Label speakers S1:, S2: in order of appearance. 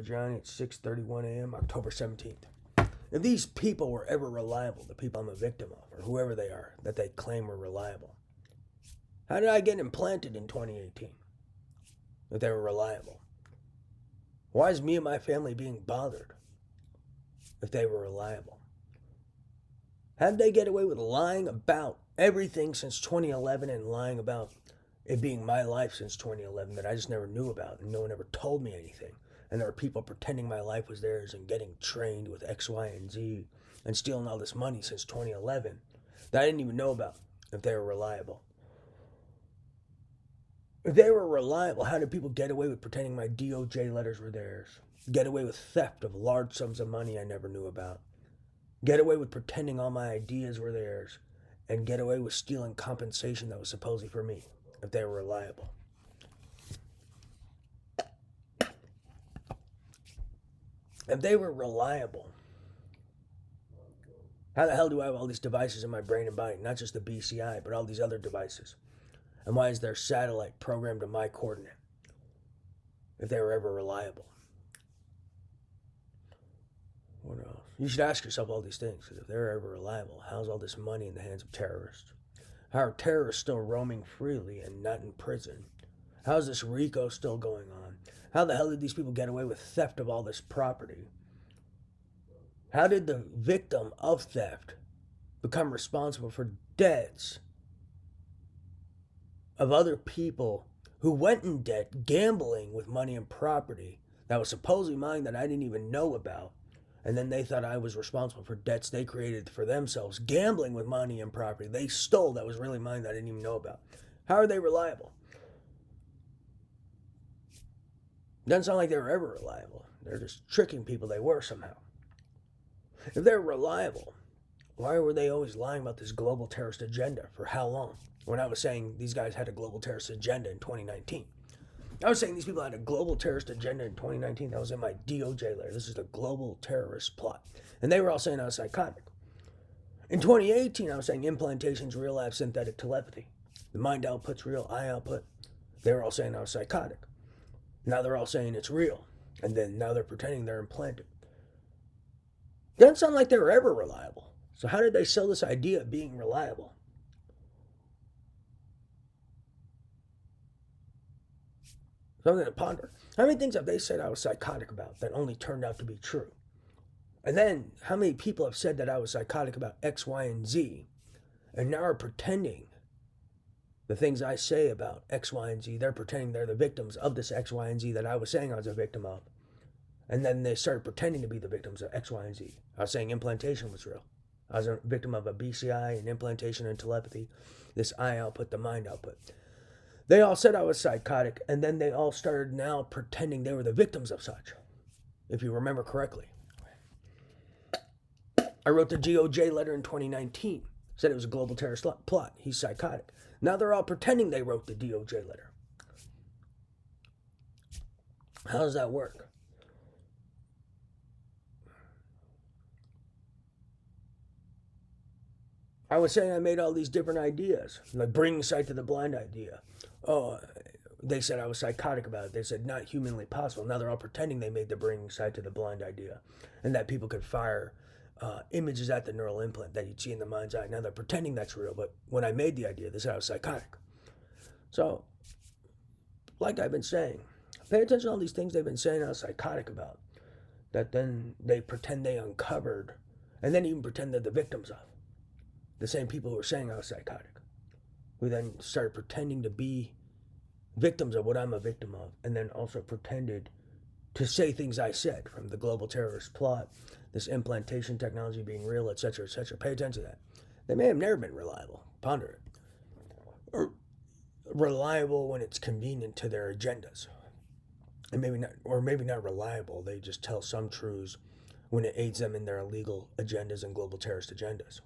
S1: Johnny at 6:31 a.m., October 17th. If these people were ever reliable, the people I'm a victim of, or whoever they are that they claim were reliable, how did I get implanted in 2018? If they were reliable, why is me and my family being bothered if they were reliable? How did they get away with lying about everything since 2011 and lying about it being my life since 2011 that I just never knew about and no one ever told me anything? And there were people pretending my life was theirs and getting trained with X, Y, and Z and stealing all this money since 2011 that I didn't even know about if they were reliable. If they were reliable, how did people get away with pretending my DOJ letters were theirs? Get away with theft of large sums of money I never knew about? Get away with pretending all my ideas were theirs? And get away with stealing compensation that was supposedly for me if they were reliable? If they were reliable, how the hell do I have all these devices in my brain and body? Not just the BCI, but all these other devices. And why is their satellite programmed to my coordinate? If they were ever reliable. What else? You should ask yourself all these things. Because if they're ever reliable, how's all this money in the hands of terrorists? How are terrorists still roaming freely and not in prison? How's this RICO still going on? How the hell did these people get away with theft of all this property? How did the victim of theft become responsible for debts of other people who went in debt gambling with money and property that was supposedly mine that I didn't even know about? And then they thought I was responsible for debts they created for themselves, gambling with money and property they stole that was really mine that I didn't even know about. How are they reliable? Doesn't sound like they were ever reliable. They're just tricking people they were somehow. If they're reliable, why were they always lying about this global terrorist agenda? For how long? When I was saying these guys had a global terrorist agenda in 2019. I was saying these people had a global terrorist agenda in 2019. That was in my DOJ letter. This is the global terrorist plot. And they were all saying I was psychotic. In 2018, I was saying implantation's real, I have synthetic telepathy. The mind output's real, eye output. They were all saying I was psychotic. Now they're all saying it's real. And then now they're pretending they're implanted. Doesn't sound like they were ever reliable. So how did they sell this idea of being reliable? Something to ponder. How many things have they said I was psychotic about that only turned out to be true? And then how many people have said that I was psychotic about X, Y, and Z and now are pretending the things I say about X, Y, and Z, they're pretending they're the victims of this X, Y, and Z that I was saying I was a victim of. And then they started pretending to be the victims of X, Y, and Z. I was saying implantation was real. I was a victim of a BCI and implantation and telepathy, this eye output, the mind output. They all said I was psychotic, and then they all started now pretending they were the victims of such, if you remember correctly. I wrote the DOJ letter in 2019, said it was a global terrorist plot. He's psychotic. Now they're all pretending they wrote the DOJ letter. How does that work? I was saying I made all these different ideas, like bringing sight to the blind idea. Oh, they said I was psychotic about it. They said not humanly possible. Now they're all pretending they made the bringing sight to the blind idea and that people could fire images at the neural implant that you'd see in the mind's eye. Now they're pretending that's real, but when I made the idea, they said I was psychotic. So, like I've been saying, pay attention to all these things they've been saying I was psychotic about, that then they pretend they uncovered, and then even pretend they're the victims of. The same people who were saying I was psychotic, who then started pretending to be victims of what I'm a victim of, and then also pretended to say things I said, from the global terrorist plot, this implantation technology being real, etc., etc. Pay attention to that. They may have never been reliable. Ponder it. Or reliable when it's convenient to their agendas. And maybe not, or maybe not reliable. They just tell some truths when it aids them in their illegal agendas and global terrorist agendas.